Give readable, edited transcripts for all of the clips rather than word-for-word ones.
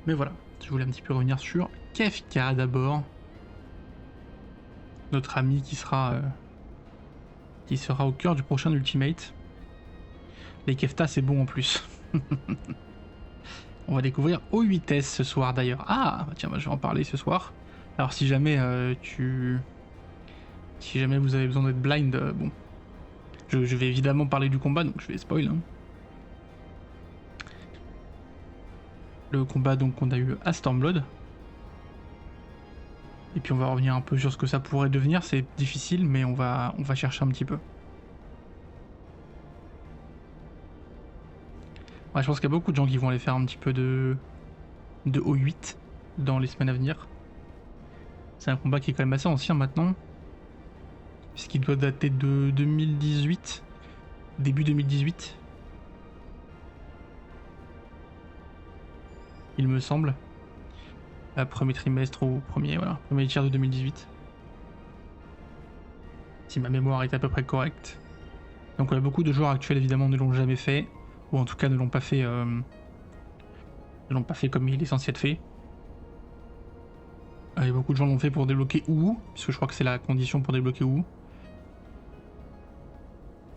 Mais voilà, je voulais un petit peu revenir sur Kefka d'abord. Notre ami qui sera au cœur du prochain Ultimate. Les Kefta c'est bon en plus. On va découvrir O8S ce soir d'ailleurs. Ah tiens, bah, je vais en parler ce soir. Alors si jamais si jamais vous avez besoin d'être blind, bon. Je vais évidemment parler du combat, donc je vais spoil. Hein. Le combat donc qu'on a eu à Stormblood. Et puis on va revenir un peu sur ce que ça pourrait devenir. C'est difficile, mais on va chercher un petit peu. Ouais, je pense qu'il y a beaucoup de gens qui vont aller faire un petit peu de O8 dans les semaines à venir. C'est un combat qui est quand même assez ancien maintenant. Puisqu'il doit dater de 2018. Début 2018. Il me semble. Premier trimestre ou premier tiers de 2018. Si ma mémoire est à peu près correcte. Donc beaucoup de joueurs actuels évidemment ne l'ont jamais fait. Ou en tout cas ne l'ont pas fait comme il est censé être fait. Et beaucoup de gens l'ont fait pour débloquer Uwu, puisque je crois que c'est la condition pour débloquer Uwu.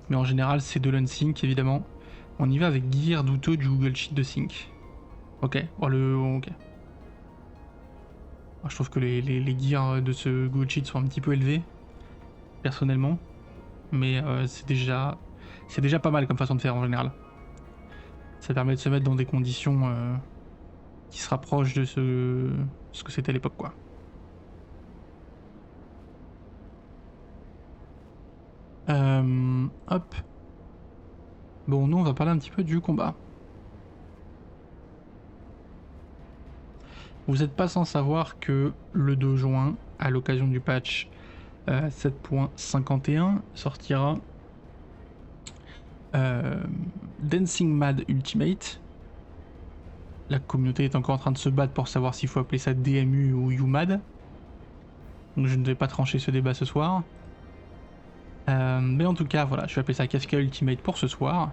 Mais en général, c'est de l'unsync évidemment. On y va avec gear douteux du Google Sheet de sync. Ok, ok. Je trouve que les gears de ce Google Sheet sont un petit peu élevés, personnellement. Mais c'est déjà pas mal comme façon de faire en général. Ça permet de se mettre dans des conditions qui se rapprochent de ce que c'était à l'époque, quoi. Hop. Bon, nous on va parler un petit peu du combat. Vous n'êtes pas sans savoir que le 2 juin, à l'occasion du patch 7.51, sortira Dancing Mad Ultimate. La communauté est encore en train de se battre pour savoir s'il faut appeler ça DMU ou UMAD. Donc je ne vais pas trancher ce débat ce soir. Mais en tout cas, voilà, je vais appeler ça Kefka Ultimate pour ce soir.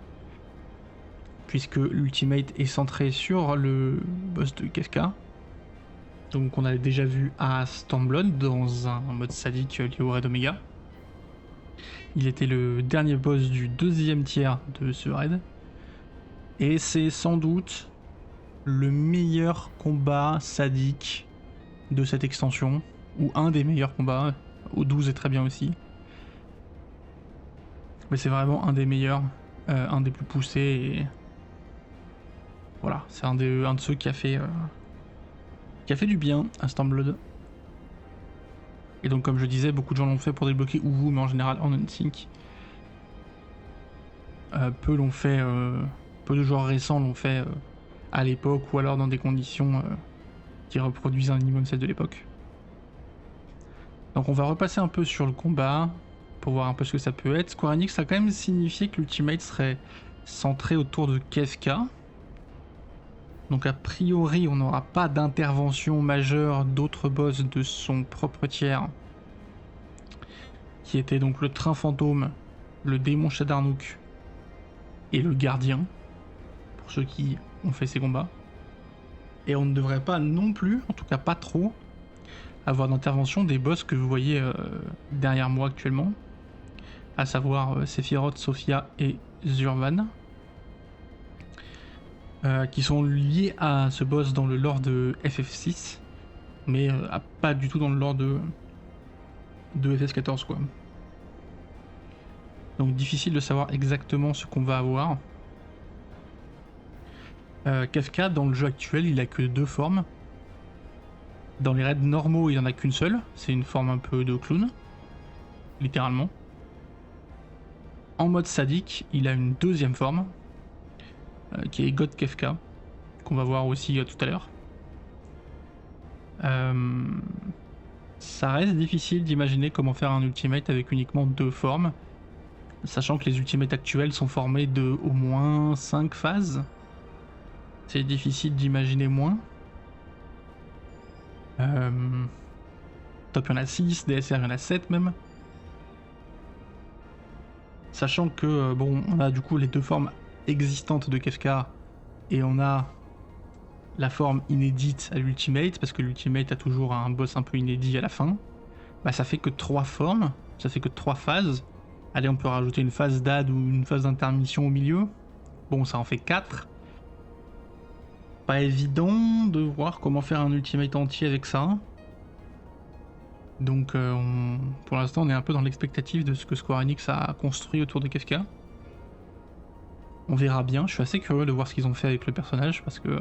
Puisque l'Ultimate est centré sur le boss de Kefka. Donc on a déjà vu à Stormblood dans un mode sadique lié au raid Omega. Il était le dernier boss du deuxième tiers de ce raid. Et c'est sans doute le meilleur combat sadique de cette extension. Ou un des meilleurs combats. Au 12 est très bien aussi. Mais c'est vraiment un des meilleurs. Un des plus poussés. Et voilà, c'est un de ceux qui a fait du bien à Stormblood. Et donc comme je disais, beaucoup de gens l'ont fait pour débloquer Uwu, mais en général en unsync. Peu l'ont fait, peu de joueurs récents l'ont fait à l'époque, ou alors dans des conditions qui reproduisent un minimum celle de l'époque. Donc on va repasser un peu sur le combat, pour voir un peu ce que ça peut être. Square Enix a quand même signifié que l'Ultimate serait centré autour de Kefka. Donc a priori on n'aura pas d'intervention majeure d'autres boss de son propre tiers, qui était donc le train fantôme, le démon Shadarnouk et le gardien, pour ceux qui ont fait ces combats. Et on ne devrait pas non plus, en tout cas pas trop, avoir d'intervention des boss que vous voyez derrière moi actuellement, à savoir Sephiroth, Sophia et Zurvan. Qui sont liés à ce boss dans le lore de FF6, mais pas du tout dans le lore de FF14 quoi. Donc difficile de savoir exactement ce qu'on va avoir. Kefka dans le jeu actuel il a que 2 formes. Dans les raids normaux il en a qu'une seule, c'est une forme un peu de clown, littéralement. En mode sadique il a une deuxième forme, qui est God Kefka, qu'on va voir aussi tout à l'heure. Ça reste difficile d'imaginer comment faire un ultimate avec uniquement 2 formes, sachant que les ultimates actuels sont formés de au moins 5 phases. C'est difficile d'imaginer moins. Top il y en a 6, DSR il y en a 7 même. Sachant que bon, on a du coup les 2 formes existantes de Kefka et on a la forme inédite à l'Ultimate, parce que l'Ultimate a toujours un boss un peu inédit à la fin, bah ça fait que 3 formes, ça fait que 3 phases. Allez, on peut rajouter une phase d'ad ou une phase d'intermission au milieu. Bon, ça en fait 4. Pas évident de voir comment faire un Ultimate entier avec ça. Donc pour l'instant on est un peu dans l'expectative de ce que Square Enix a construit autour de Kefka. On verra bien, je suis assez curieux de voir ce qu'ils ont fait avec le personnage parce que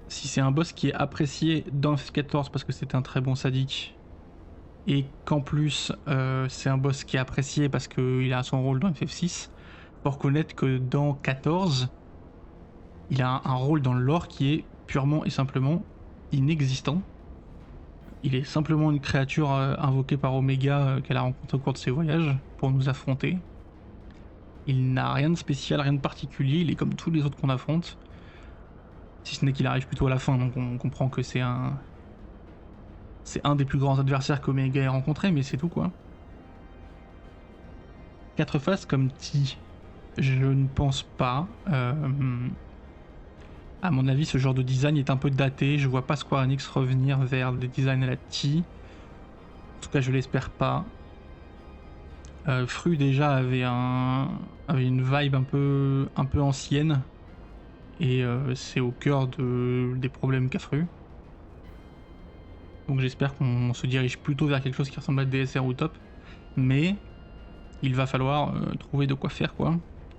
si c'est un boss qui est apprécié dans F14 parce que c'est un très bon sadique et qu'en plus c'est un boss qui est apprécié parce qu'il a son rôle dans FF6, faut reconnaître que dans 14 il a un rôle dans le lore qui est purement et simplement inexistant. Il est simplement une créature invoquée par Omega qu'elle a rencontrée au cours de ses voyages pour nous affronter. Il n'a rien de spécial, rien de particulier, il est comme tous les autres qu'on affronte. Si ce n'est qu'il arrive plutôt à la fin, donc on comprend que c'est un des plus grands adversaires qu'Omega ait rencontré, mais c'est tout quoi. 4 faces comme Ti, je ne pense pas. À mon avis, ce genre de design est un peu daté. Je vois pas Square Enix revenir vers des designs à la Ti. En tout cas, je l'espère pas. Fru déjà avait une vibe un peu ancienne. Et c'est au cœur des problèmes qu'a Fru. Donc j'espère qu'on se dirige plutôt vers quelque chose qui ressemble à DSR ou Top. Mais il va falloir trouver de quoi faire quoi.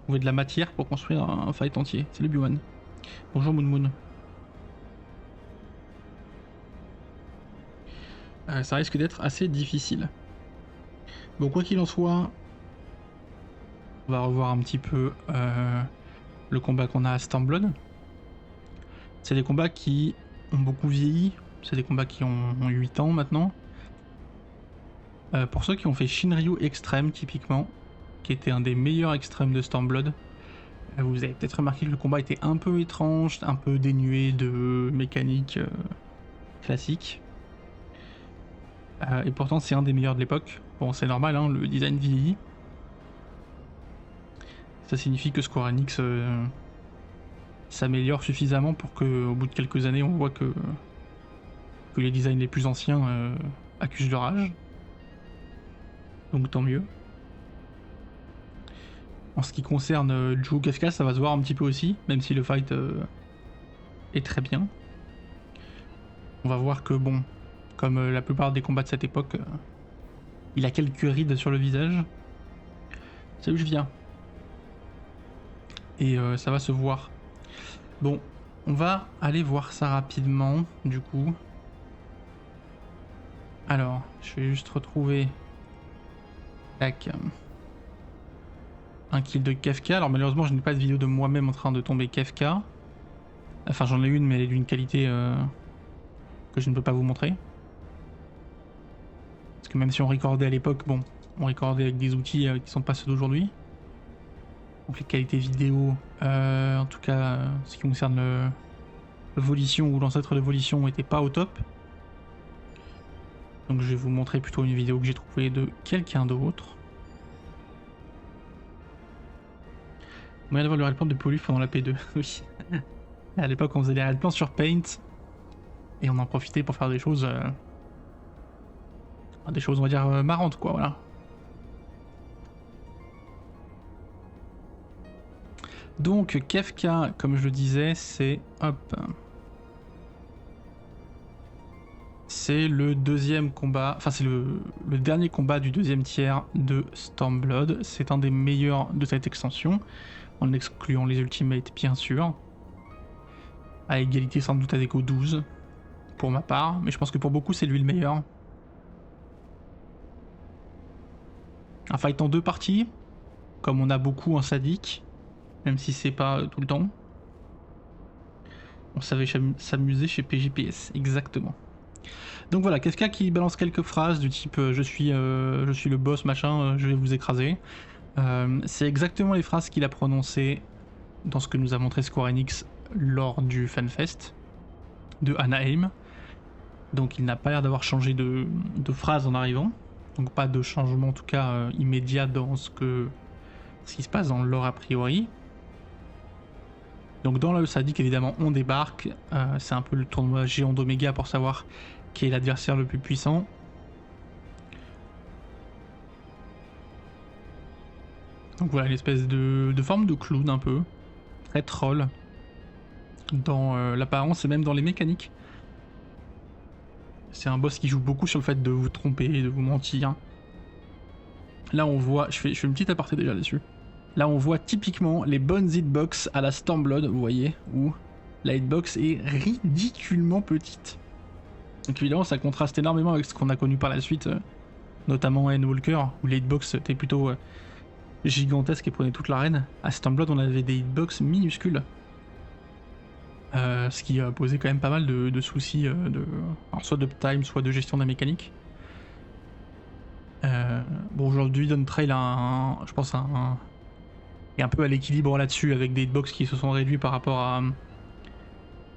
Trouver de la matière pour construire un fight entier. C'est le B1. Bonjour Moon Moon. Ça risque d'être assez difficile. Bon, quoi qu'il en soit, on va revoir un petit peu le combat qu'on a à Stormblood. C'est des combats qui ont beaucoup vieilli, c'est des combats qui ont 8 ans maintenant. Pour ceux qui ont fait Shinryu Extreme typiquement, qui était un des meilleurs extrêmes de Stormblood, vous avez peut-être remarqué que le combat était un peu étrange, un peu dénué de mécanique classique. Et pourtant c'est un des meilleurs de l'époque. Bon, c'est normal, hein, le design vieillit. Ça signifie que Square Enix s'améliore suffisamment pour qu'au bout de quelques années on voit que les designs les plus anciens accusent leur âge. Donc tant mieux. En ce qui concerne Ju Kefka, ça va se voir un petit peu aussi, même si le fight est très bien. On va voir que bon, comme la plupart des combats de cette époque, il a quelques rides sur le visage. C'est où je viens. Et ça va se voir. Bon, on va aller voir ça rapidement, du coup. Alors, je vais juste retrouver... Tac. Un kill de Kefka. Alors malheureusement, je n'ai pas de vidéo de moi-même en train de tomber Kefka. Enfin, j'en ai une, mais elle est d'une qualité que je ne peux pas vous montrer. Parce que même si on recordait à l'époque, bon, on recordait avec des outils qui sont pas ceux d'aujourd'hui. Donc les qualités vidéo, en tout cas, ce qui concerne le Volition ou l'ancêtre de Volition, n'était pas au top. Donc je vais vous montrer plutôt une vidéo que j'ai trouvée de quelqu'un d'autre. Moyen d'avoir le rail plan de Poluf pendant la P2, oui. À l'époque, on faisait des rail plans sur Paint et on en profitait pour faire des choses, on va dire, marrantes, quoi, voilà. Donc, Kefka, comme je le disais, c'est... Hop. C'est le deuxième combat, enfin c'est le dernier combat du deuxième tiers de Stormblood. C'est un des meilleurs de cette extension, en excluant les Ultimates bien sûr. À égalité sans doute avec O12, pour ma part, mais je pense que pour beaucoup c'est lui le meilleur. Un fight en 2 parties, comme on a beaucoup en sadique, même si c'est pas tout le temps. On savait s'amuser chez PJPS, exactement. Donc voilà, Kefka qui balance quelques phrases du type je suis le boss machin, je vais vous écraser. C'est exactement les phrases qu'il a prononcées dans ce que nous a montré Square Enix lors du FanFest de Anaheim. Donc il n'a pas l'air d'avoir changé de phrase en arrivant. Donc pas de changement en tout cas immédiat dans ce qui se passe dans le lore a priori. Donc dans le Sadique, évidemment, on débarque. C'est un peu le tournoi géant d'Oméga pour savoir qui est l'adversaire le plus puissant. Donc voilà, l'espèce de forme de clown un peu. Très troll. Dans l'apparence et même dans les mécaniques. C'est un boss qui joue beaucoup sur le fait de vous tromper, de vous mentir. Là on voit, je fais une petite aparté déjà là-dessus. Là on voit typiquement les bonnes hitbox à la Stormblood, vous voyez, où la hitbox est ridiculement petite. Donc évidemment ça contraste énormément avec ce qu'on a connu par la suite, notamment Endwalker, où les hitbox étaient plutôt gigantesques et prenaient toute l'arène. À Stormblood on avait des hitbox minuscules. Ce qui a posé quand même pas mal de soucis, alors soit d'uptime, soit de gestion de la mécanique. Bon, aujourd'hui, Dawntrail a je pense, est un peu à l'équilibre là-dessus, avec des hitbox qui se sont réduits par rapport à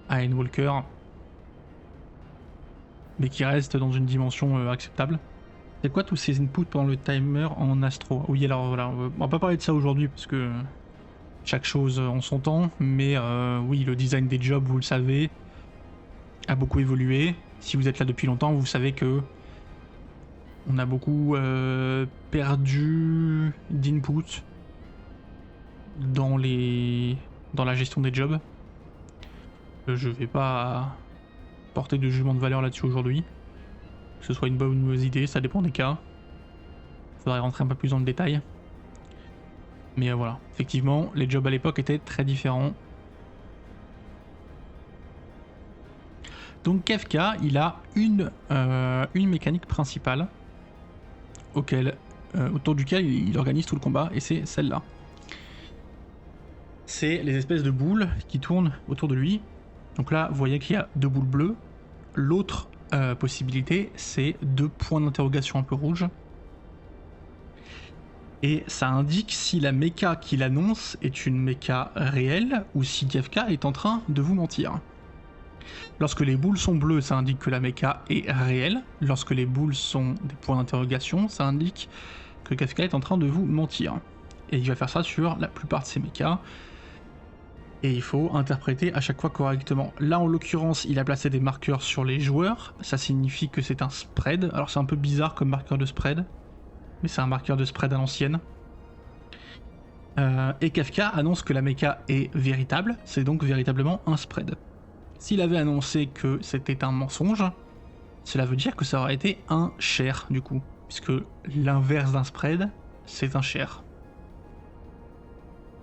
Endwalker, mais qui restent dans une dimension acceptable. C'est quoi tous ces inputs pendant le timer en Astro? Oui, alors voilà, on va pas parler de ça aujourd'hui, parce que chaque chose en son temps, mais oui, le design des jobs, vous le savez, a beaucoup évolué. Si vous êtes là depuis longtemps, vous savez que on a beaucoup perdu d'input dans la gestion des jobs. Je vais pas porter de jugement de valeur là-dessus aujourd'hui. Que ce soit une bonne ou une mauvaise idée, ça dépend des cas. Faudrait rentrer un peu plus dans le détail. Mais voilà, effectivement, les jobs à l'époque étaient très différents. Donc Kefka, il a une mécanique principale autour duquel il organise tout le combat, et c'est celle-là. C'est les espèces de boules qui tournent autour de lui. Donc là, vous voyez qu'il y a 2 boules bleues. L'autre possibilité, c'est 2 points d'interrogation un peu rouges. Et ça indique si la méca qu'il annonce est une méca réelle ou si Kefka est en train de vous mentir. Lorsque les boules sont bleues, ça indique que la méca est réelle. Lorsque les boules sont des points d'interrogation, ça indique que Kefka est en train de vous mentir. Et il va faire ça sur la plupart de ses mechas. Et il faut interpréter à chaque fois correctement. Là, en l'occurrence, il a placé des marqueurs sur les joueurs. Ça signifie que c'est un spread. Alors c'est un peu bizarre comme marqueur de spread, mais c'est un marqueur de spread à l'ancienne. Et Kefka annonce que la mecha est véritable, c'est donc véritablement un spread. S'il avait annoncé que c'était un mensonge, cela veut dire que ça aurait été un share du coup, puisque l'inverse d'un spread, c'est un share.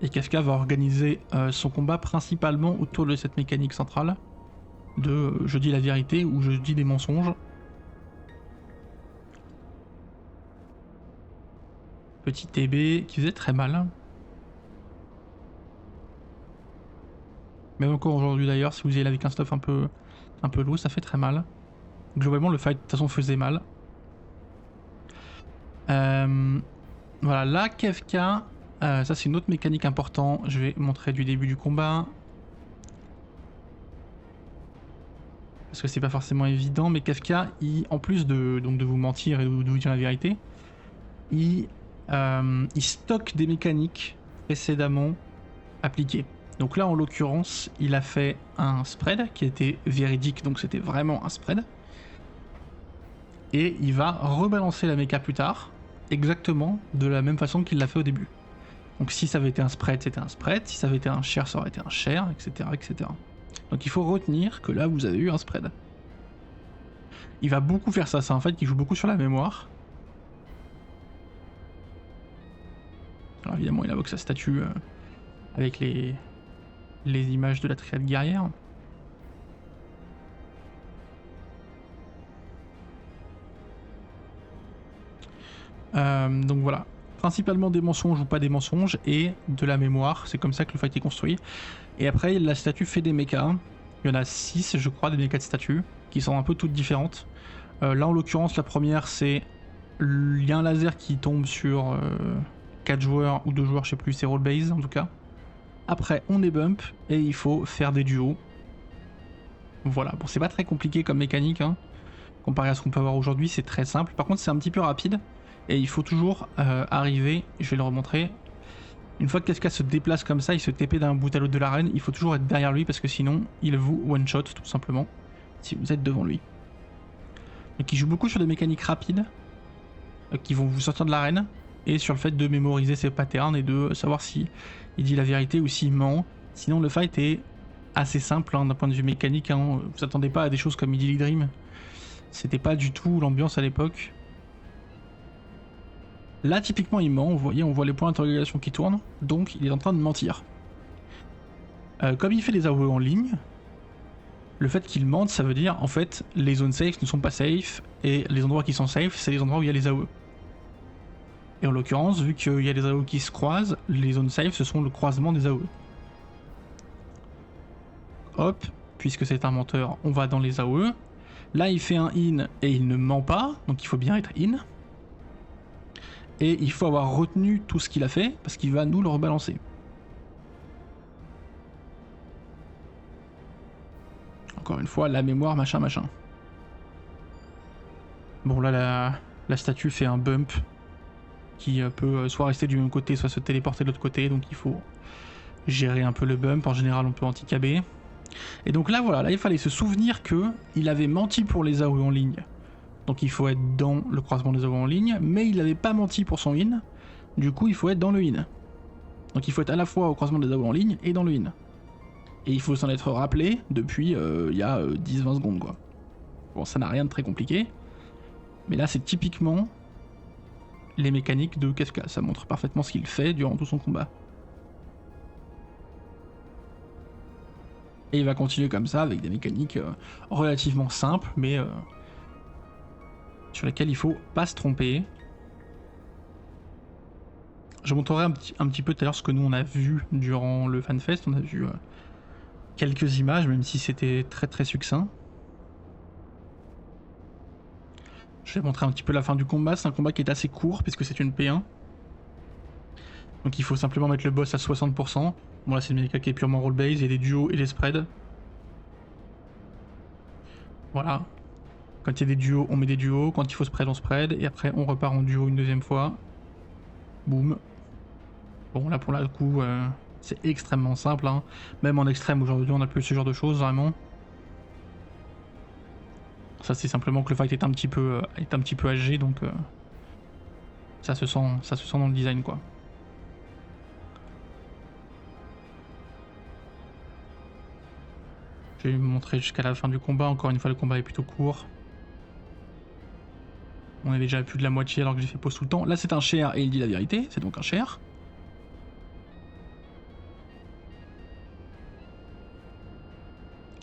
Et Kefka va organiser son combat principalement autour de cette mécanique centrale de je dis la vérité ou je dis des mensonges. Petit TB qui faisait très mal. Même encore aujourd'hui d'ailleurs, si vous y allez avec un stuff un peu lourd, ça fait très mal. Globalement, le fight de toute façon faisait mal. Voilà, là, Kefka, ça c'est une autre mécanique importante. Je vais montrer du début du combat. Parce que c'est pas forcément évident, mais Kefka, en plus de vous mentir et de vous dire la vérité, il stocke des mécaniques précédemment appliquées. Donc là, en l'occurrence, il a fait un spread qui était véridique, donc c'était vraiment un spread. Et il va rebalancer la méca plus tard, exactement de la même façon qu'il l'a fait au début. Donc si ça avait été un spread, c'était un spread. Si ça avait été un share, ça aurait été un share, etc., etc. Donc il faut retenir que là, vous avez eu un spread. Il va beaucoup faire ça, c'est en fait qu'il joue beaucoup sur la mémoire. Alors évidemment, il invoque sa statue avec les images de la triade guerrière. Donc voilà, principalement des mensonges ou pas des mensonges et de la mémoire, c'est comme ça que le fight est construit. Et après, la statue fait des mechas. Il y en a 6, je crois, des mechas de statue qui sont un peu toutes différentes. Là, en l'occurrence, la première, c'est il y a un laser qui tombe sur 4 joueurs ou 2 joueurs, je sais plus, c'est roll base en tout cas. Après, on est bump et il faut faire des duos. Voilà, bon, c'est pas très compliqué comme mécanique, hein. Comparé à ce qu'on peut avoir aujourd'hui, c'est très simple. Par contre, c'est un petit peu rapide et il faut toujours arriver, je vais le remontrer, Une fois que Kafka se déplace comme ça, il se TP d'un bout à l'autre de l'arène, il faut toujours être derrière lui parce que sinon il vous one-shot tout simplement si vous êtes devant lui. Donc il joue beaucoup sur des mécaniques rapides qui vont vous sortir de l'arène et sur le fait de mémoriser ses patterns et de savoir si il dit la vérité ou s'il ment. Sinon le fight est assez simple hein, d'un point de vue mécanique. Hein. Vous attendez pas à des choses comme Idyllic Dream. C'était pas du tout l'ambiance à l'époque. Là, typiquement, il ment. Vous voyez, on voit les points d'interrogation qui tournent. Donc, il est en train de mentir. Comme il fait des AOE en ligne, le fait qu'il mente, ça veut dire, en fait, les zones safe ne sont pas safe. Et les endroits qui sont safe, c'est les endroits où il y a les AOE. Et en l'occurrence, vu qu'il y a des AOE qui se croisent, les zones safe, ce sont le croisement des AOE. Hop, puisque c'est un menteur, on va dans les AOE. Là, il fait un in et il ne ment pas. Donc, il faut bien être in. Et il faut avoir retenu tout ce qu'il a fait, parce qu'il va nous le rebalancer. Encore une fois, la mémoire, machin, machin. Bon là, la statue fait un bump qui peut soit rester du même côté, soit se téléporter de l'autre côté, donc il faut gérer un peu le bump. En général, on peut anti-caber. Et donc là, voilà, là il fallait se souvenir qu'il avait menti pour les AOE en ligne. Donc il faut être dans le croisement des AOE en ligne, mais il n'avait pas menti pour son in, du coup il faut être dans le in. Donc il faut être à la fois au croisement des AOE en ligne et dans le in. Et il faut s'en être rappelé depuis il y a 10-20 secondes quoi. Bon ça n'a rien de très compliqué, mais là c'est typiquement les mécaniques de Kafka, ça montre parfaitement ce qu'il fait durant tout son combat. Et il va continuer comme ça avec des mécaniques relativement simples, mais sur lesquels il faut pas se tromper. Je montrerai un petit peu tout à l'heure ce que nous on a vu durant le FanFest. On a vu quelques images, même si c'était très très succinct. Je vais montrer un petit peu la fin du combat. C'est un combat qui est assez court puisque c'est une P1. Donc il faut simplement mettre le boss à 60%. Bon là c'est une mécanique qui est purement roll-base, il y a des duos et des spreads. Voilà. Quand il y a des duos, on met des duos. Quand il faut spread, on spread. Et après, on repart en duo une deuxième fois. Boum. Bon, là, pour le coup, c'est extrêmement simple. Hein. Même en extrême, aujourd'hui, on n'a plus ce genre de choses, vraiment. Ça, c'est simplement que le fight est un petit peu âgé, donc ça se sent dans le design, quoi. Je vais vous montrer jusqu'à la fin du combat. Encore une fois, le combat est plutôt court. On est déjà à plus de la moitié alors que j'ai fait pause tout le temps. Là c'est un cher et il dit la vérité, c'est donc un cher.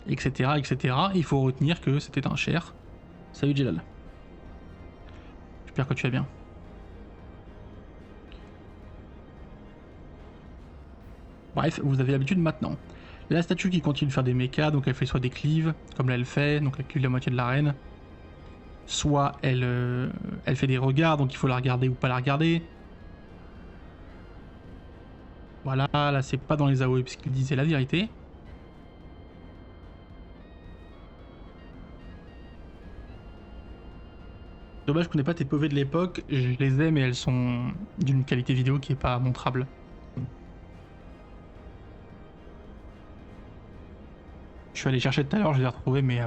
Etc, etc. Il faut retenir que c'était un cher. Salut Jelal. J'espère que tu vas bien. Bref, vous avez l'habitude maintenant. La statue qui continue de faire des mechas, donc elle fait soit des cleaves, comme là elle fait, donc elle cleave la moitié de l'arène. Soit elle fait des regards, donc il faut la regarder ou pas la regarder. Voilà, là c'est pas dans les AOE puisqu'il disait la vérité. Dommage qu'on n'ait pas tes POV de l'époque, je les ai mais elles sont d'une qualité vidéo qui est pas montrable. Je suis allé chercher tout à l'heure, je les ai retrouvées, mais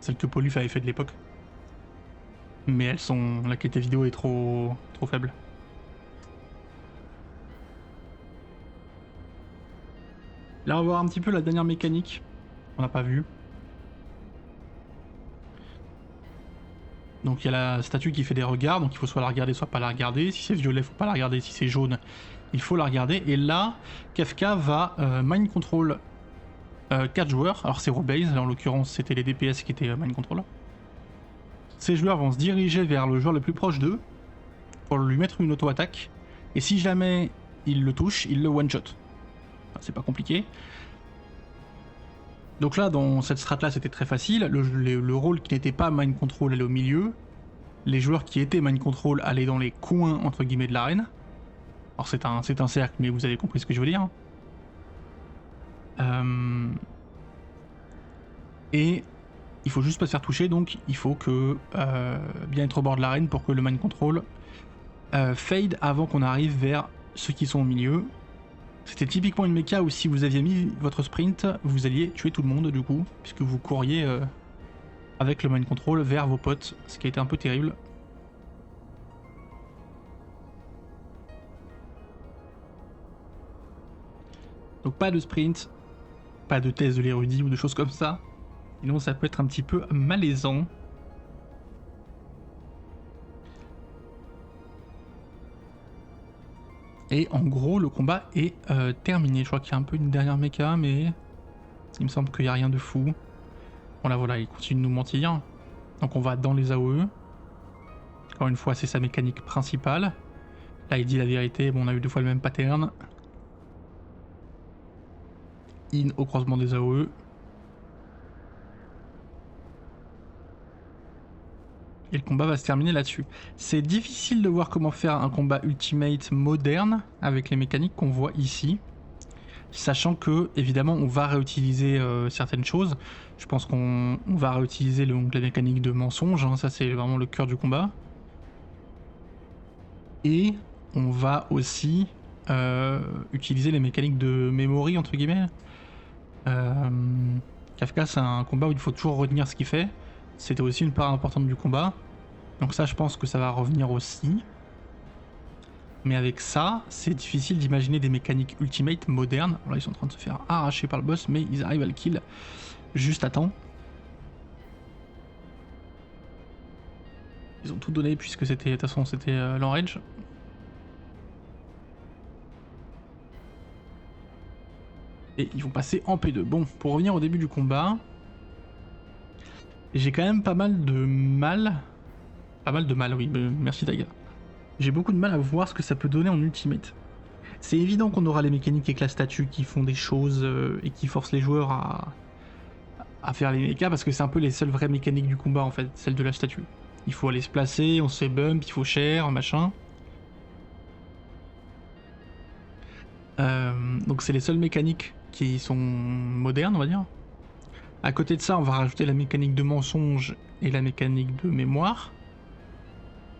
celles que Poluf avait fait de l'époque. Mais elles sont... la qualité vidéo est trop faible. Là on va voir un petit peu la dernière mécanique. On n'a pas vu. Donc il y a la statue qui fait des regards, donc il faut soit la regarder, soit pas la regarder. Si c'est violet, il faut pas la regarder. Si c'est jaune, il faut la regarder. Et là, Kafka va mind control 4 joueurs. Alors c'est roll-base, là en l'occurrence c'était les DPS qui étaient mind control. Ces joueurs vont se diriger vers le joueur le plus proche d'eux pour lui mettre une auto-attaque. Et si jamais il le touche, il le one-shot. Enfin, c'est pas compliqué. Donc là, dans cette strat là, c'était très facile. Le rôle qui n'était pas mind control allait au milieu. Les joueurs qui étaient mind control allaient dans les coins entre guillemets de l'arène. Alors c'est un cercle, mais vous avez compris ce que je veux dire. Et il faut juste pas se faire toucher, donc il faut que bien être au bord de l'arène pour que le mind control fade avant qu'on arrive vers ceux qui sont au milieu. C'était typiquement une méca où si vous aviez mis votre sprint, vous alliez tuer tout le monde du coup, puisque vous couriez avec le mind control vers vos potes, ce qui a été un peu terrible. Donc pas de sprint, pas de test de l'érudit ou de choses comme ça, sinon ça peut être un petit peu malaisant. Et en gros, le combat est terminé. Je crois qu'il y a un peu une dernière méca, mais il me semble qu'il n'y a rien de fou. Voilà, il continue de nous mentir. Donc on va dans les AOE. Encore une fois, c'est sa mécanique principale. Là, il dit la vérité. Bon, on a eu 2 fois le même pattern. In au croisement des AOE. Et le combat va se terminer là-dessus. C'est difficile de voir comment faire un combat ultimate moderne avec les mécaniques qu'on voit ici. Sachant que, évidemment, on va réutiliser certaines choses. Je pense qu'on va réutiliser la mécanique de mensonge. Hein, ça, c'est vraiment le cœur du combat. Et on va aussi utiliser les mécaniques de memory, entre guillemets. Kafka, c'est un combat où il faut toujours retenir ce qu'il fait. C'était aussi une part importante du combat. Donc ça, je pense que ça va revenir aussi. Mais avec ça, c'est difficile d'imaginer des mécaniques ultimate modernes. Là, ils sont en train de se faire arracher par le boss, mais ils arrivent à le kill juste à temps. Ils ont tout donné puisque c'était, de toute façon, c'était l'enrage. Et ils vont passer en P2. Bon, pour revenir au début du combat, j'ai quand même pas mal de mal. Pas mal de mal, oui, merci Daga. J'ai beaucoup de mal à voir ce que ça peut donner en ultimate. C'est évident qu'on aura les mécaniques avec la statue qui font des choses et qui forcent les joueurs à faire les mechas parce que c'est un peu les seules vraies mécaniques du combat en fait, celle de la statue. Il faut aller se placer, on se fait bump, il faut share, machin. Donc c'est les seules mécaniques qui sont modernes, on va dire. À côté de ça, on va rajouter la mécanique de mensonge et la mécanique de mémoire.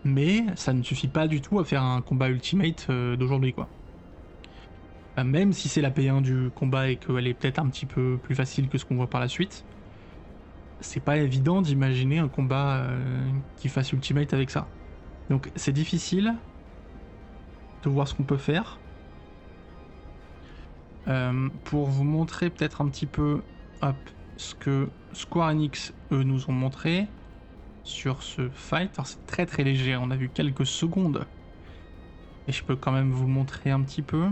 Mais ça ne suffit pas du tout à faire un combat ultimate d'aujourd'hui, quoi. Même si c'est la P1 du combat et qu'elle est peut-être un petit peu plus facile que ce qu'on voit par la suite, c'est pas évident d'imaginer un combat qui fasse ultimate avec ça. Donc c'est difficile de voir ce qu'on peut faire. Pour vous montrer peut-être un petit peu ce que Square Enix eux nous ont montré sur ce fight. Alors c'est très très léger, on a vu quelques secondes. Et je peux quand même vous montrer un petit peu.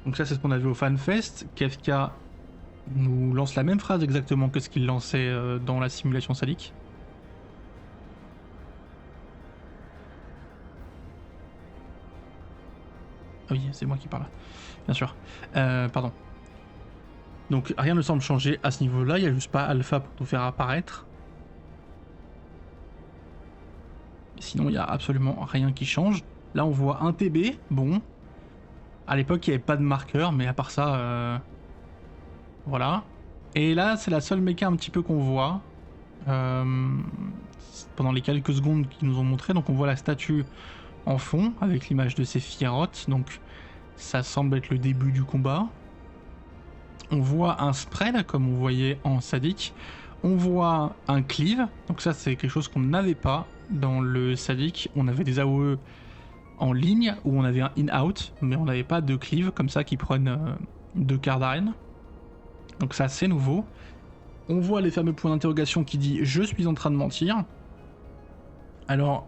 Donc ça c'est ce qu'on a vu au FanFest. Kefka nous lance la même phrase exactement que ce qu'il lançait dans la simulation sadique. Ah oui, c'est moi qui parle. Bien sûr. Pardon. Donc rien ne semble changer à ce niveau-là, il n'y a juste pas Alpha pour nous faire apparaître. Sinon, il n'y a absolument rien qui change. Là, on voit un TB, bon. À l'époque, il n'y avait pas de marqueur, mais à part ça, voilà. Et là, c'est la seule méca un petit peu qu'on voit. Pendant les quelques secondes qu'ils nous ont montré. Donc on voit la statue en fond, avec l'image de Sephiroth. Donc ça semble être le début du combat. On voit un spread, comme on voyait en Sadic. On voit un cleave. Donc ça, c'est quelque chose qu'on n'avait pas dans le Sadic. On avait des AOE en ligne, où on avait un in-out, mais on n'avait pas de cleave comme ça qui prennent 2 quarts d'arène. Donc ça, c'est nouveau. On voit les fameux points d'interrogation qui dit « Je suis en train de mentir ». Alors,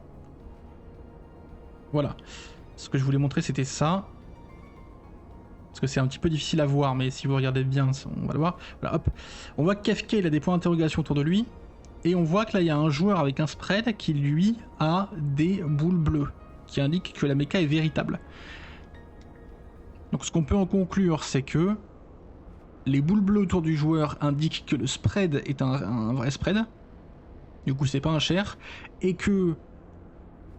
voilà. Ce que je voulais montrer, c'était ça. Parce que c'est un petit peu difficile à voir, mais si vous regardez bien, on va le voir. Voilà, hop. On voit que Kefka, il a des points d'interrogation autour de lui. Et on voit que là, il y a un joueur avec un spread qui, lui, a des boules bleues, qui indiquent que la méca est véritable. Donc ce qu'on peut en conclure, c'est que les boules bleues autour du joueur indiquent que le spread est un vrai spread. Du coup, c'est pas un share. Et que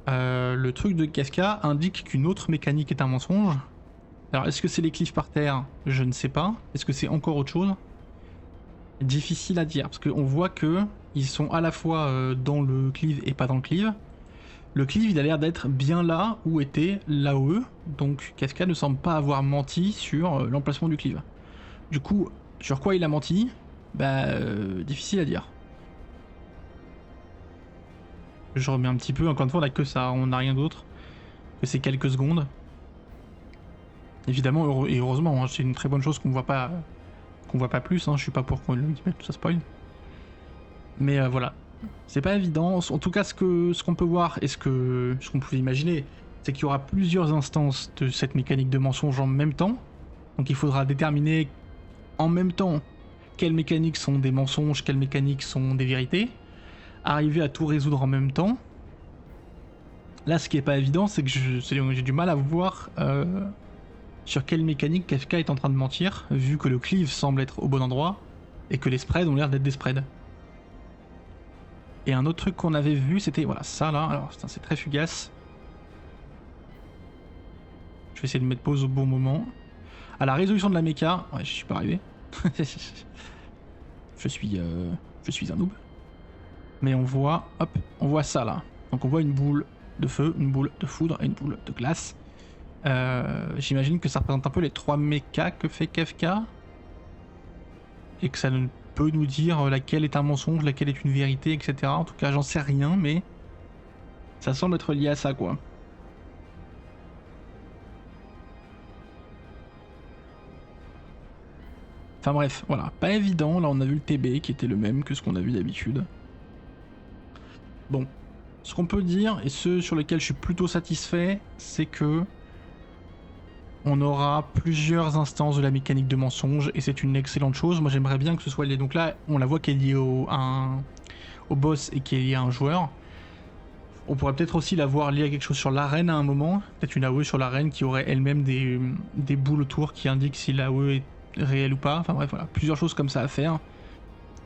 le truc de Kefka indique qu'une autre mécanique est un mensonge. Alors, est-ce que c'est les cliffs par terre? Je ne sais pas. Est-ce que c'est encore autre chose? Difficile à dire, parce qu'on voit que ils sont à la fois dans le cleave et pas dans le cleave. Le cleave, il a l'air d'être bien là où était l'AOE, donc Kafka ne semble pas avoir menti sur l'emplacement du cleave. Du coup, sur quoi il a menti? Difficile à dire. Je remets un petit peu, encore une fois, on a que ça, on n'a rien d'autre que ces quelques secondes. Évidemment, et heureusement, hein, c'est une très bonne chose qu'on voit pas plus, hein, je suis pas pour qu'on l'ultimate, ça spoil. Mais voilà, c'est pas évident. En tout cas, ce qu'on peut voir et ce qu'on pouvait imaginer, c'est qu'il y aura plusieurs instances de cette mécanique de mensonge en même temps. Donc il faudra déterminer en même temps quelles mécaniques sont des mensonges, quelles mécaniques sont des vérités. Arriver à tout résoudre en même temps. Là, ce qui est pas évident, c'est que j'ai du mal à voir sur quelle mécanique Kafka est en train de mentir, vu que le cleave semble être au bon endroit et que les spreads ont l'air d'être des spreads. Et un autre truc qu'on avait vu, c'était voilà ça là. Alors c'est très fugace. Je vais essayer de mettre pause au bon moment. À la résolution de la méca, ouais, je suis pas arrivé. je suis un noob. Mais on voit ça là. Donc on voit une boule de feu, une boule de foudre et une boule de glace. J'imagine que ça représente un peu les 3 mechas que fait Kafka. Et que ça peut nous dire laquelle est un mensonge, laquelle est une vérité, etc. En tout cas, j'en sais rien, mais ça semble être lié à ça, quoi. Enfin bref, voilà, pas évident. Là, on a vu le TB qui était le même que ce qu'on a vu d'habitude. Bon, ce qu'on peut dire, et ce sur lequel je suis plutôt satisfait, c'est que on aura plusieurs instances de la mécanique de mensonge, et c'est une excellente chose. Moi, j'aimerais bien que ce soit lié. Donc là, on la voit qu'elle est liée au boss et qu'elle est liée à un joueur. On pourrait peut-être aussi la voir liée à quelque chose sur l'arène à un moment. Peut-être une AOE sur l'arène qui aurait elle-même des boules autour qui indiquent si l'AOE est réelle ou pas. Enfin bref, voilà, plusieurs choses comme ça à faire.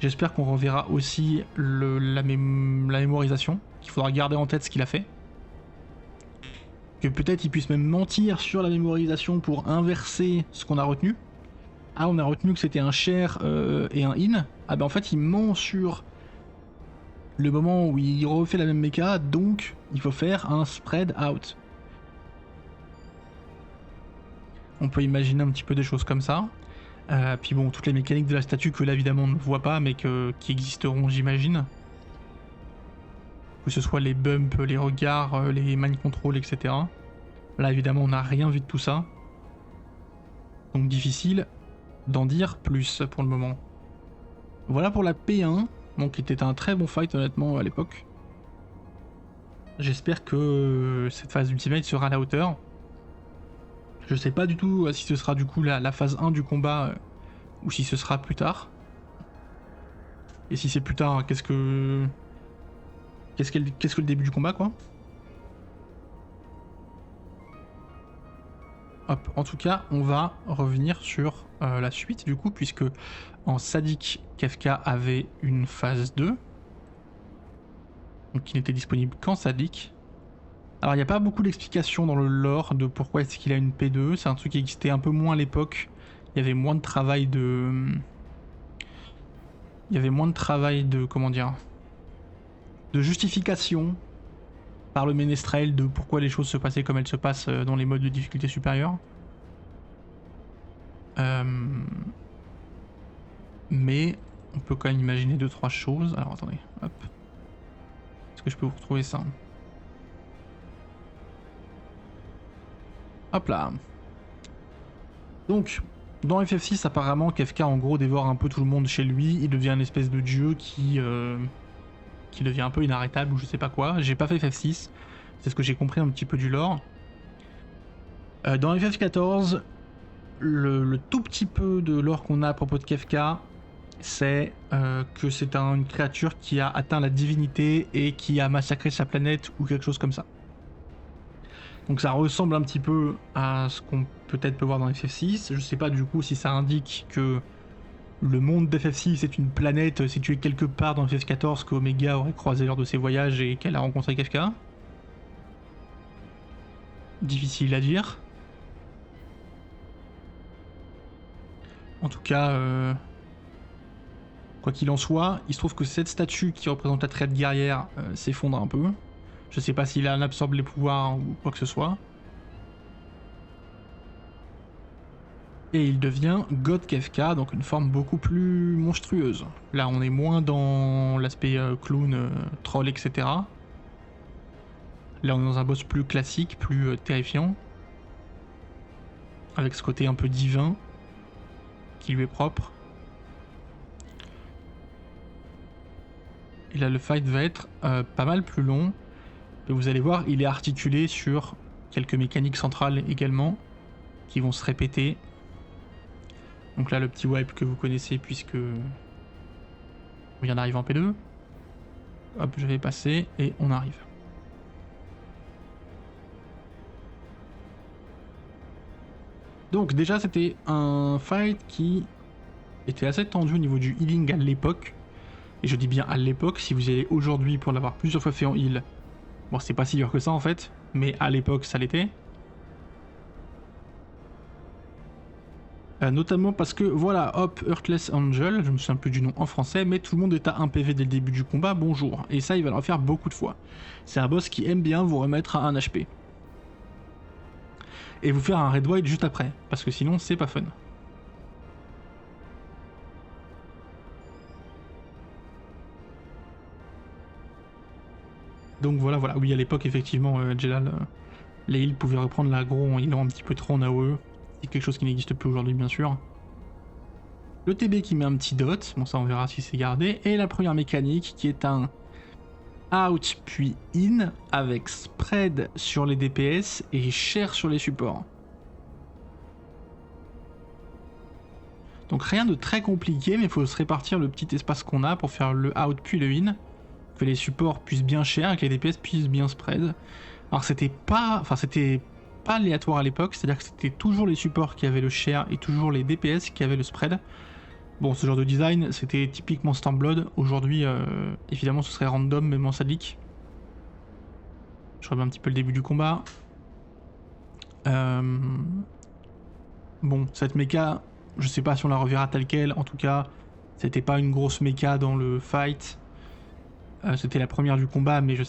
J'espère qu'on reverra aussi la mémorisation, qu'il faudra garder en tête ce qu'il a fait. Que peut-être il puisse même mentir sur la mémorisation pour inverser ce qu'on a retenu. Ah, on a retenu que c'était un share et un in. Ah ben en fait il ment sur le moment où il refait la même méca, donc il faut faire un spread out. On peut imaginer un petit peu des choses comme ça. Puis bon, toutes les mécaniques de la statue que là évidemment on ne voit pas, mais qui existeront j'imagine. Que ce soit les bumps, les regards, les mind control, etc. Là évidemment on n'a rien vu de tout ça. Donc difficile d'en dire plus pour le moment. Voilà pour la P1, donc qui était un très bon fight honnêtement à l'époque. J'espère que cette phase Ultimate sera à la hauteur. Je sais pas du tout si ce sera du coup la phase 1 du combat ou si ce sera plus tard. Et si c'est plus tard, qu'est-ce que le début du combat quoi. Hop, en tout cas, on va revenir sur la suite du coup, puisque en Sadique, Kafka avait une phase 2. Donc qui n'était disponible qu'en Sadique. Alors il n'y a pas beaucoup d'explications dans le lore de pourquoi est-ce qu'il a une P2, c'est un truc qui existait un peu moins à l'époque. Il y avait moins de travail de... comment dire... de justification par le ménestrel de pourquoi les choses se passaient comme elles se passent dans les modes de difficulté supérieure. Mais on peut quand même imaginer 2-3 choses. Alors attendez, hop. Est-ce que je peux vous retrouver ça? Hop là. Donc, dans FF6, apparemment, Kafka en gros dévore un peu tout le monde chez lui. Il devient une espèce de dieu qui devient un peu inarrêtable ou je sais pas quoi. J'ai pas fait FF6, c'est ce que j'ai compris un petit peu du lore. Dans FF14, le tout petit peu de lore qu'on a à propos de Kafka, c'est que c'est une créature qui a atteint la divinité et qui a massacré sa planète ou quelque chose comme ça. Donc ça ressemble un petit peu à ce qu'on peut-être peut voir dans FF6. Je sais pas du coup si ça indique que le monde d'FF6 est une planète située quelque part dans FF14 que Omega aurait croisé lors de ses voyages et qu'elle a rencontré Kafka. Difficile à dire. En tout cas, quoi qu'il en soit, il se trouve que cette statue qui représente la traite guerrière s'effondre un peu. Je sais pas s'il en absorbe les pouvoirs ou quoi que ce soit. Et il devient God Kefka, donc une forme beaucoup plus monstrueuse. Là, on est moins dans l'aspect clown, troll, etc. Là, on est dans un boss plus classique, plus terrifiant. Avec ce côté un peu divin qui lui est propre. Et là, le fight va être pas mal plus long. Et vous allez voir, il est articulé sur quelques mécaniques centrales également, qui vont se répéter. Donc là, le petit wipe que vous connaissez, puisque on vient d'arriver en P2. Hop, je vais passer et on arrive. Donc déjà, c'était un fight qui était assez tendu au niveau du healing à l'époque. Et je dis bien à l'époque, si vous y allez aujourd'hui pour l'avoir plusieurs fois fait en heal, bon, c'est pas si dur que ça en fait, mais à l'époque, ça l'était. Notamment parce que, voilà, hop, Heartless Angel, je me souviens plus du nom en français, mais tout le monde est à 1 PV dès le début du combat, bonjour. Et ça, il va le refaire beaucoup de fois. C'est un boss qui aime bien vous remettre à 1 HP. Et vous faire un red white juste après, parce que sinon, c'est pas fun. Donc voilà, oui, à l'époque, effectivement, Jelal, les heals pouvaient reprendre l'aggro en healant un petit peu trop en AOE. C'est quelque chose qui n'existe plus aujourd'hui, bien sûr. Le TB qui met un petit dot, bon ça on verra si c'est gardé. Et la première mécanique qui est un out puis in avec spread sur les DPS et share sur les supports. Donc rien de très compliqué, mais il faut se répartir le petit espace qu'on a pour faire le out puis le in. Que les supports puissent bien share et que les DPS puissent bien spread. Alors c'était pas aléatoire à l'époque, c'est-à-dire que c'était toujours les supports qui avaient le share et toujours les DPS qui avaient le spread. Bon, ce genre de design, c'était typiquement Stormblood. Aujourd'hui, évidemment, ce serait random, même en sadique. Je reviens un petit peu le début du combat. Bon, cette méca, je sais pas si on la reverra telle quelle. En tout cas, c'était pas une grosse méca dans le fight. C'était la première du combat, mais elle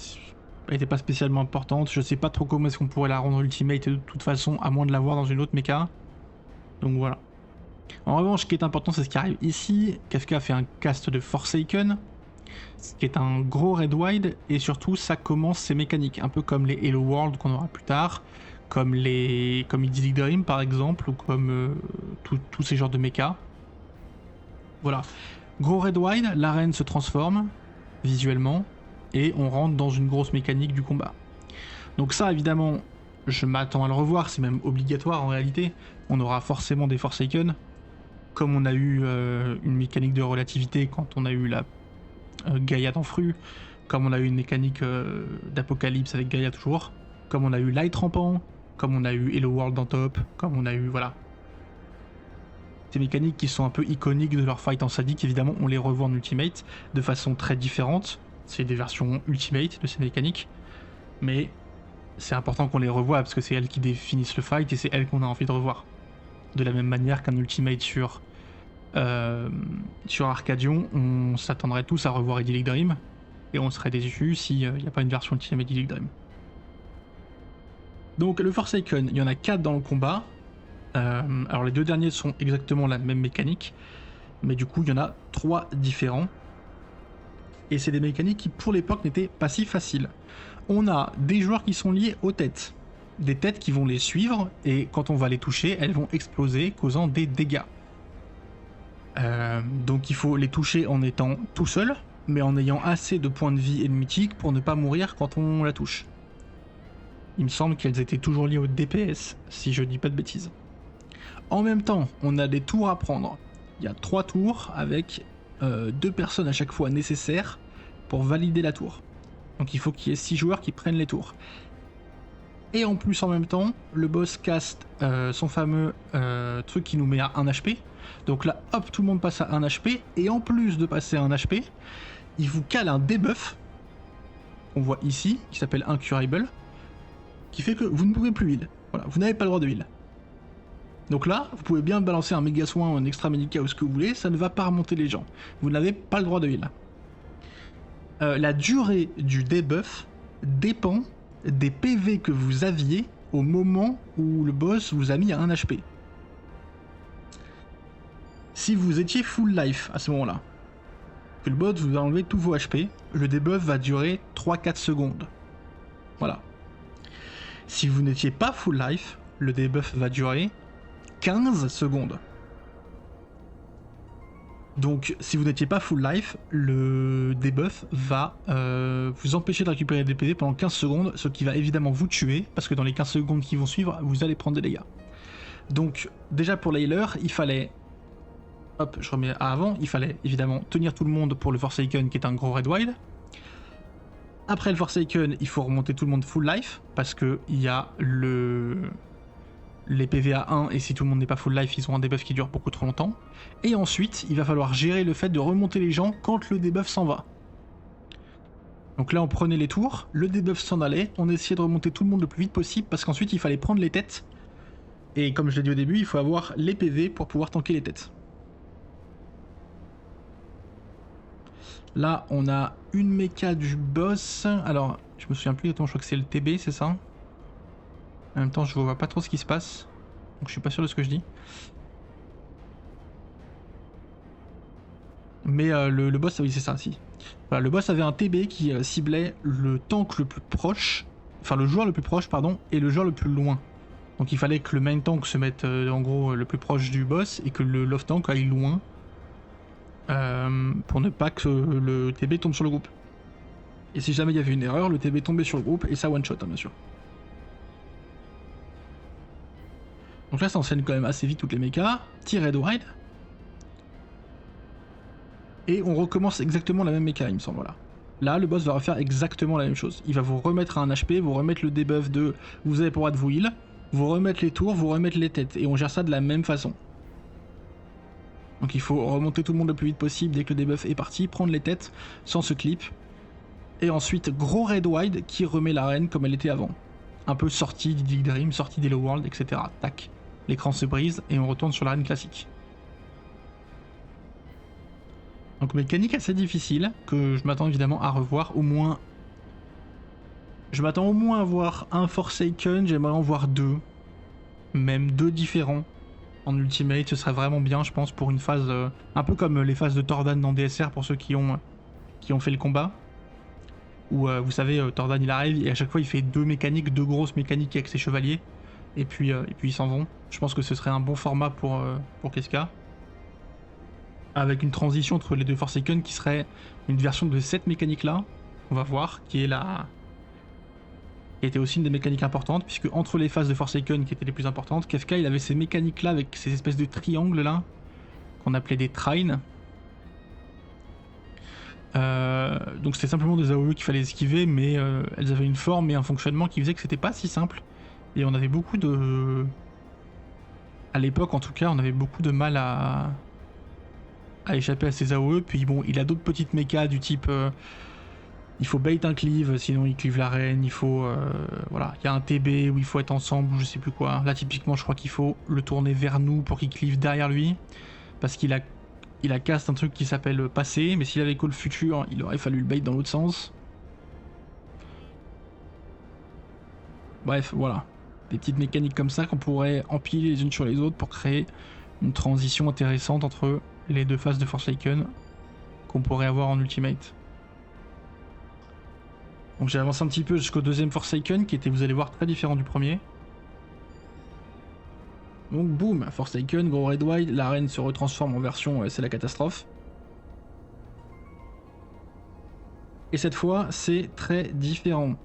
n'était pas spécialement importante. Je sais pas trop comment est-ce qu'on pourrait la rendre ultimate de toute façon, à moins de la voir dans une autre méca. Donc voilà. En revanche, ce qui est important, c'est ce qui arrive ici. Kefka fait un cast de Forsaken, ce qui est un gros red wide, et surtout, ça commence ses mécaniques, un peu comme les Hello World qu'on aura plus tard, comme Idyllic Dream par exemple, ou comme tous ces genres de méca. Voilà. Gros red wide, l'arène se transforme visuellement, et on rentre dans une grosse mécanique du combat. Donc ça, évidemment, je m'attends à le revoir, c'est même obligatoire en réalité. On aura forcément des Forsaken, comme on a eu une mécanique de relativité quand on a eu la Gaïa dans Fru, comme on a eu une mécanique d'Apocalypse avec Gaïa toujours, comme on a eu Light Rampant, comme on a eu Hello World dans Top, comme on a eu, voilà. Ces mécaniques qui sont un peu iconiques de leur fight en sadique, évidemment, on les revoit en Ultimate de façon très différente. C'est des versions Ultimate de ces mécaniques, mais c'est important qu'on les revoie parce que c'est elles qui définissent le fight et c'est elles qu'on a envie de revoir. De la même manière qu'un Ultimate sur Arcadion, on s'attendrait tous à revoir Idyllic Dream et on serait déçus s'il n'y a pas une version Ultimate Idyllic Dream. Donc le Forsaken, il y en a 4 dans le combat. Alors les deux derniers sont exactement la même mécanique, mais du coup il y en a 3 différents. Et c'est des mécaniques qui pour l'époque n'étaient pas si faciles. On a des joueurs qui sont liés aux têtes. Des têtes qui vont les suivre, et quand on va les toucher, elles vont exploser, causant des dégâts. Donc il faut les toucher en étant tout seul, mais en ayant assez de points de vie et de mythique pour ne pas mourir quand on la touche. Il me semble qu'elles étaient toujours liées au DPS, si je dis pas de bêtises. En même temps, on a des tours à prendre. Il y a 3 tours avec 2 personnes à chaque fois nécessaires pour valider la tour. Donc il faut qu'il y ait 6 joueurs qui prennent les tours. Et en plus, en même temps, le boss cast son fameux truc qui nous met à 1 HP. Donc là, hop, tout le monde passe à 1 HP. Et en plus de passer à 1 HP, il vous cale un debuff, qu'on voit ici, qui s'appelle Incurable, qui fait que vous ne pouvez plus heal. Voilà, vous n'avez pas le droit de heal. Donc là, vous pouvez bien balancer un méga soin ou un extra médica ou ce que vous voulez, ça ne va pas remonter les gens. Vous n'avez pas le droit de heal. La durée du debuff dépend des PV que vous aviez au moment où le boss vous a mis à 1 HP. Si vous étiez full life à ce moment-là, que le boss vous a enlevé tous vos HP, le debuff va durer 3-4 secondes. Voilà. Si vous n'étiez pas full life, le debuff va durer 15 secondes. Donc si vous n'étiez pas full life, le debuff va vous empêcher de récupérer des PV pendant 15 secondes, ce qui va évidemment vous tuer, parce que dans les 15 secondes qui vont suivre, vous allez prendre des dégâts. Donc déjà pour l'healer, il fallait... Hop, je remets à avant, il fallait évidemment tenir tout le monde pour le Forsaken qui est un gros red wild. Après le Forsaken, il faut remonter tout le monde full life, parce que il y a les PV à 1, et si tout le monde n'est pas full life, ils ont un debuff qui dure beaucoup trop longtemps. Et ensuite, il va falloir gérer le fait de remonter les gens quand le debuff s'en va. Donc là, on prenait les tours, le debuff s'en allait, on essayait de remonter tout le monde le plus vite possible, parce qu'ensuite, il fallait prendre les têtes. Et comme je l'ai dit au début, il faut avoir les PV pour pouvoir tanker les têtes. Là, on a une méca du boss. Alors, je me souviens plus exactement, je crois que c'est le TB, c'est ça? En même temps, je vois pas trop ce qui se passe. Donc, je suis pas sûr de ce que je dis. Mais le boss, oui, c'est ça, si. Voilà, le boss avait un TB qui ciblait le tank le plus proche. Enfin, le joueur le plus proche, pardon, et le joueur le plus loin. Donc, il fallait que le main tank se mette en gros le plus proche du boss et que le love tank aille loin. Pour ne pas que le TB tombe sur le groupe. Et si jamais il y avait une erreur, le TB tombait sur le groupe et ça one shot, hein, bien sûr. Donc là, ça enchaîne quand même assez vite toutes les mechas. Tir red wide. Et on recommence exactement la même méca, il me semble. Voilà. Là, le boss va refaire exactement la même chose. Il va vous remettre à un HP, vous remettre le debuff de vous avez pour droit de vous heal, vous remettre les tours, vous remettre les têtes. Et on gère ça de la même façon. Donc il faut remonter tout le monde le plus vite possible dès que le debuff est parti, prendre les têtes sans se clip. Et ensuite, gros red wide qui remet l'arène comme elle était avant. Un peu sortie d'Idic Dream, sortie d'Hello World, etc. Tac. L'écran se brise et on retourne sur l'arène classique. Donc mécanique assez difficile, que je m'attends évidemment à revoir au moins... Je m'attends au moins à voir un Forsaken, j'aimerais en voir 2. Même 2 différents. En ultimate, ce serait vraiment bien, je pense, pour une phase un peu comme les phases de Tordan dans DSR pour ceux qui ont fait le combat. Où vous savez, Tordan il arrive et à chaque fois il fait 2 mécaniques, 2 grosses mécaniques avec ses chevaliers. Et puis ils s'en vont. Je pense que ce serait un bon format pour Keska. Avec une transition entre les deux Forsaken qui serait une version de cette mécanique là, on va voir, qui était aussi une des mécaniques importantes, puisque entre les phases de Forsaken qui étaient les plus importantes, Kefka il avait ces mécaniques là avec ces espèces de triangles là, qu'on appelait des trines. Donc c'était simplement des AOE qu'il fallait esquiver, mais elles avaient une forme et un fonctionnement qui faisait que c'était pas si simple. Et on avait beaucoup de... À l'époque en tout cas, on avait beaucoup de mal à échapper à ces AOE, puis bon, il a d'autres petites mechas du type... il faut bait un cleave, sinon il cleave l'arène, il faut... voilà, il y a un TB où il faut être ensemble, je sais plus quoi. Là typiquement je crois qu'il faut le tourner vers nous pour qu'il cleave derrière lui, parce qu'il a cast un truc qui s'appelle passer, mais s'il avait call futur, il aurait fallu le bait dans l'autre sens. Bref, voilà. Des petites mécaniques comme ça qu'on pourrait empiler les unes sur les autres pour créer une transition intéressante entre les deux phases de Forsaken qu'on pourrait avoir en Ultimate. Donc j'ai avancé un petit peu jusqu'au deuxième Forsaken qui était, vous allez voir, très différent du premier. Donc boum, Forsaken, gros red wide, l'arène se retransforme en version c'est la catastrophe. Et cette fois, c'est très différent.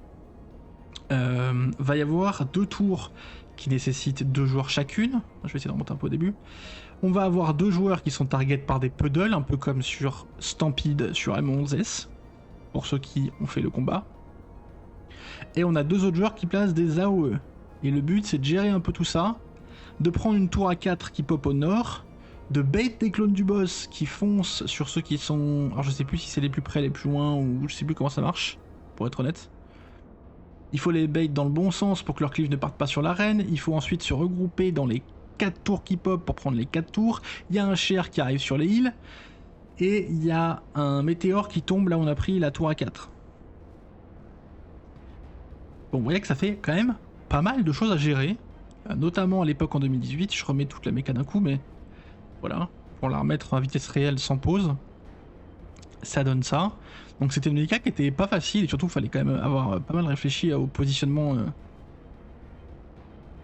Va y avoir 2 tours qui nécessitent 2 joueurs chacune. Je vais essayer de remonter un peu au début. On va avoir 2 joueurs qui sont target par des puddles, un peu comme sur Stampede sur M11S, pour ceux qui ont fait le combat. Et on a 2 autres joueurs qui placent des AOE. Et le but, c'est de gérer un peu tout ça, de prendre une tour à 4 qui pop au nord, de bait des clones du boss qui foncent sur ceux qui sont... Alors je sais plus si c'est les plus près, les plus loin, ou je sais plus comment ça marche, pour être honnête. Il faut les bait dans le bon sens pour que leur cleave ne parte pas sur l'arène. Il faut ensuite se regrouper dans les 4 tours qui pop pour prendre les 4 tours. Il y a un cher qui arrive sur les heals. Et il y a un météore qui tombe là où on a pris la tour à 4. Bon, vous voyez que ça fait quand même pas mal de choses à gérer, notamment à l'époque en 2018. Je remets toute la méca d'un coup, mais voilà, pour la remettre à vitesse réelle sans pause, ça donne ça. Donc c'était une méca qui était pas facile et surtout il fallait quand même avoir pas mal réfléchi au positionnement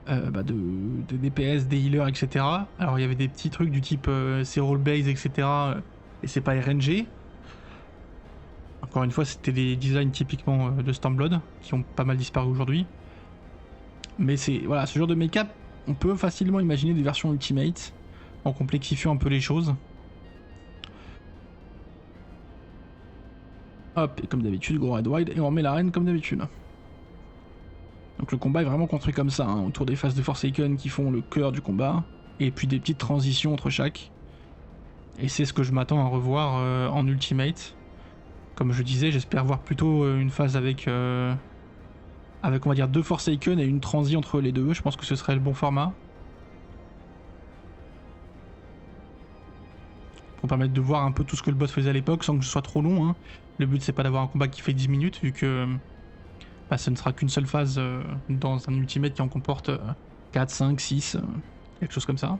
des DPS, des healers, etc. Alors il y avait des petits trucs du type c'est roll base, etc. Et c'est pas RNG. Encore une fois, c'était des designs typiquement de Stormblood qui ont pas mal disparu aujourd'hui. Mais c'est voilà, ce genre de mecha, on peut facilement imaginer des versions Ultimate en complexifiant un peu les choses. Hop, et comme d'habitude, go red wide, et on remet l'arène comme d'habitude. Donc le combat est vraiment construit comme ça, hein, autour des phases de Forsaken qui font le cœur du combat, et puis des petites transitions entre chaque. Et c'est ce que je m'attends à revoir en Ultimate. Comme je disais, j'espère voir plutôt une phase avec on va dire 2 Forsaken et une transi entre les deux. Je pense que ce serait le bon format. Pour permettre de voir un peu tout ce que le boss faisait à l'époque sans que ce soit trop long. Hein. Le but c'est pas d'avoir un combat qui fait 10 minutes vu que ce ne sera qu'une seule phase dans un Ultimate qui en comporte 4, 5, 6, quelque chose comme ça.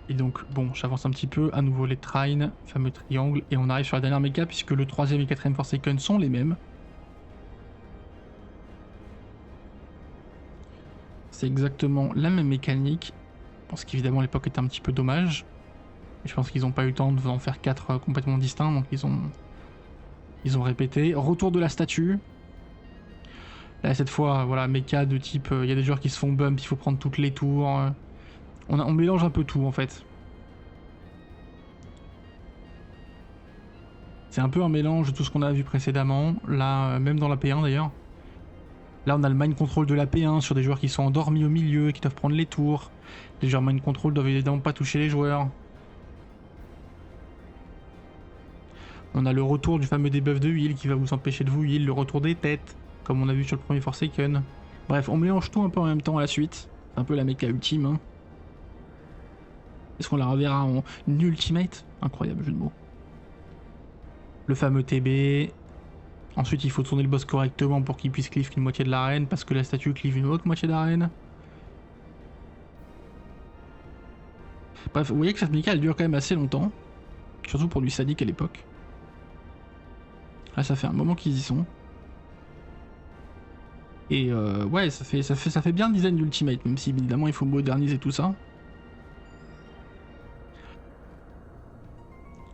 Et donc bon, j'avance un petit peu, à nouveau les trines, fameux triangle, et on arrive sur la dernière méca puisque le 3ème et le 4ème Forsaken sont les mêmes. C'est exactement la même mécanique. Je pense qu'évidemment à l'époque était un petit peu dommage. Je pense qu'ils n'ont pas eu le temps de en faire 4 complètement distincts, donc ils ont répété. Retour de la statue. Là cette fois, voilà, méca de type, il y a des joueurs qui se font bump, il faut prendre toutes les tours. On mélange un peu tout en fait. C'est un peu un mélange de tout ce qu'on a vu précédemment, là, même dans la P1 d'ailleurs. Là on a le mind control de la P1 sur des joueurs qui sont endormis au milieu et qui doivent prendre les tours. Les joueurs mind control doivent évidemment pas toucher les joueurs. On a le retour du fameux debuff de heal qui va vous empêcher de vous heal, le retour des têtes, comme on a vu sur le premier Forsaken. Bref, on mélange tout un peu en même temps à la suite. C'est un peu la méca ultime. Hein. Est-ce qu'on la reverra en ultimate? Incroyable jeu de mots. Le fameux TB. Ensuite, il faut tourner le boss correctement pour qu'il puisse cleave une moitié de l'arène, parce que la statue cleave une autre moitié d'arène. Bref, vous voyez que cette méca elle dure quand même assez longtemps. Surtout pour du sadique à l'époque. Là, ça fait un moment qu'ils y sont. Et ouais, ça fait bien le design d'Ultimate, même si évidemment il faut moderniser tout ça.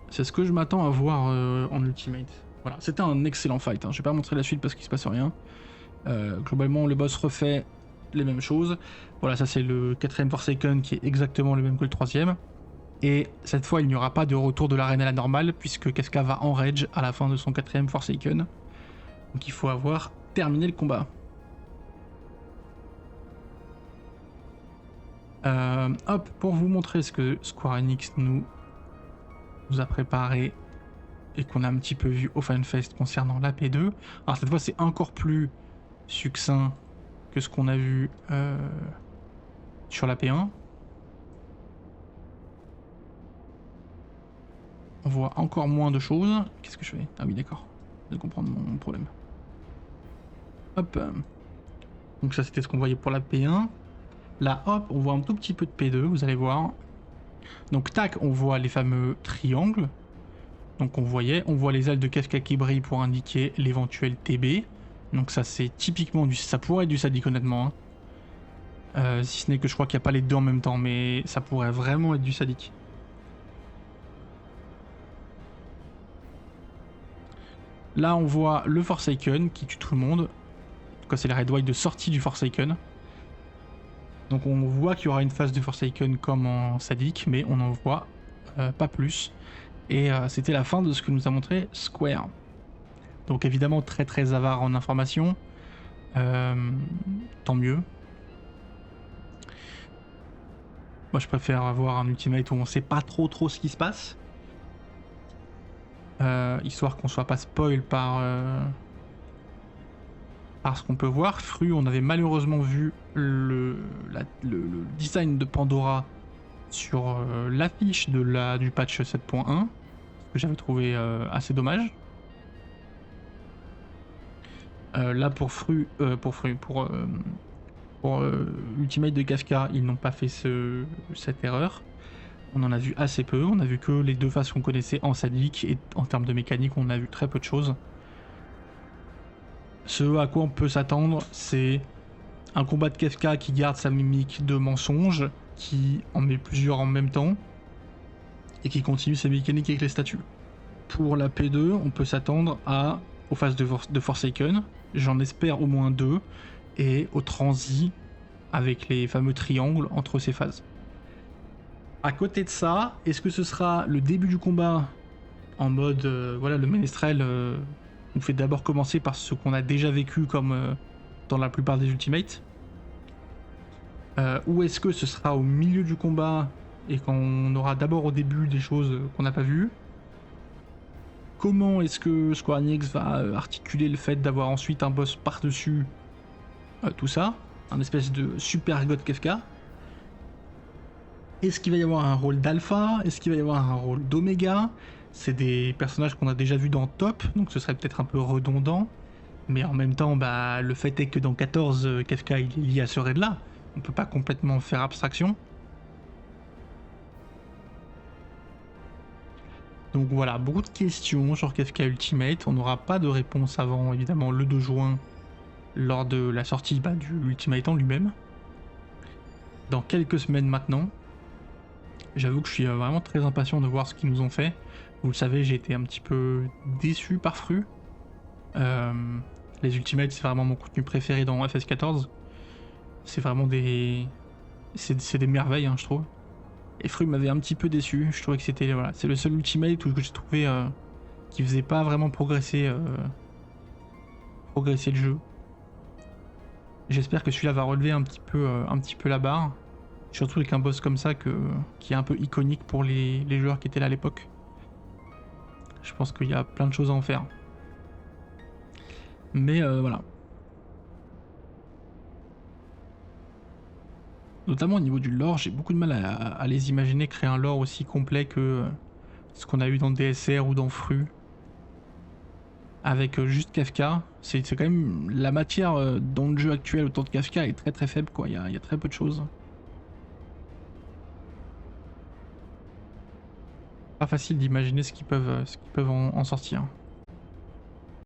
C'est ce que je m'attends à voir en Ultimate. Voilà, c'était un excellent fight, hein. Je vais pas montrer la suite parce qu'il se passe rien. Globalement, le boss refait les mêmes choses. Voilà, ça c'est le 4ème Forsaken qui est exactement le même que le 3ème. Et cette fois, il n'y aura pas de retour de l'arène à la normale, puisque Casca va en rage à la fin de son 4ème Forsaken. Donc il faut avoir terminé le combat. Hop, pour vous montrer ce que Square Enix nous a préparé et qu'on a un petit peu vu au FanFest concernant la P2. Alors cette fois c'est encore plus succinct que ce qu'on a vu sur la P1. On voit encore moins de choses. Qu'est-ce que je fais? Ah oui d'accord, je vais comprendre mon problème. Hop. Donc ça c'était ce qu'on voyait pour la P1. Là hop, on voit un tout petit peu de P2, vous allez voir. Donc tac, on voit les fameux triangles. Donc on voit les ailes de Casca qui brillent pour indiquer l'éventuel TB. Donc ça c'est typiquement ça pourrait être du sadique honnêtement. Hein. Si ce n'est que je crois qu'il n'y a pas les deux en même temps, mais ça pourrait vraiment être du sadique. Là on voit le Forsaken qui tue tout le monde. En tout cas c'est la Red White de sortie du Forsaken. Donc on voit qu'il y aura une phase de Forsaken comme en sadique, mais on n'en voit pas plus. Et c'était la fin de ce que nous a montré Square. Donc évidemment très très avare en informations. Tant mieux. Moi je préfère avoir un Ultimate où on sait pas trop ce qui se passe. Histoire qu'on soit pas spoil par ce qu'on peut voir. Fru, on avait malheureusement vu le design de Pandora sur l'affiche du patch 7.1, que j'avais trouvé assez dommage. Là pour Ultimate de Kafka, ils n'ont pas fait cette erreur. On en a vu assez peu, on a vu que les deux phases qu'on connaissait en sadique, et en termes de mécanique, on a vu très peu de choses. Ce à quoi on peut s'attendre, c'est un combat de Kafka qui garde sa mimique de mensonge, qui en met plusieurs en même temps, et qui continue ses mécaniques avec les statues. Pour la P2, on peut s'attendre aux phases de Forsaken, j'en espère au moins 2, et au transi avec les fameux triangles entre ces phases. À côté de ça, est-ce que ce sera le début du combat en mode, voilà, le ménestrel nous fait d'abord commencer par ce qu'on a déjà vécu comme dans la plupart des Ultimates, ou est-ce que ce sera au milieu du combat et qu'on aura d'abord au début des choses qu'on n'a pas vues? Comment est-ce que Square Enix va articuler le fait d'avoir ensuite un boss par-dessus tout ça, un espèce de super God Kefka? Est-ce qu'il va y avoir un rôle d'alpha? Est-ce qu'il va y avoir un rôle d'oméga? C'est des personnages qu'on a déjà vus dans Top, donc ce serait peut-être un peu redondant. Mais en même temps, bah, le fait est que dans 14, Kefka il est lié à ce raid-là. On peut pas complètement faire abstraction. Donc voilà, beaucoup de questions sur Kefka Ultimate. On n'aura pas de réponse avant, évidemment, le 2 juin, lors de la sortie du Ultimate en lui-même. Dans quelques semaines maintenant. J'avoue que je suis vraiment très impatient de voir ce qu'ils nous ont fait. Vous le savez, j'ai été un petit peu déçu par Fru. Les Ultimates, c'est vraiment mon contenu préféré dans FS14. C'est vraiment des... C'est des merveilles, hein, je trouve. Et Fru m'avait un petit peu déçu. Je trouvais que c'était... Voilà, c'est le seul Ultimate où j'ai trouvé qui faisait pas vraiment progresser le jeu. J'espère que celui-là va relever un petit peu la barre. Surtout avec un boss comme ça qui est un peu iconique pour les joueurs qui étaient là à l'époque. Je pense qu'il y a plein de choses à en faire. Mais voilà. Notamment au niveau du lore, j'ai beaucoup de mal à les imaginer créer un lore aussi complet que ce qu'on a eu dans DSR ou dans Fru. Avec juste Kafka. C'est quand même la matière dans le jeu actuel autour de Kafka est très très faible, quoi. Il y a très peu de choses. Pas facile d'imaginer ce qu'ils peuvent en sortir.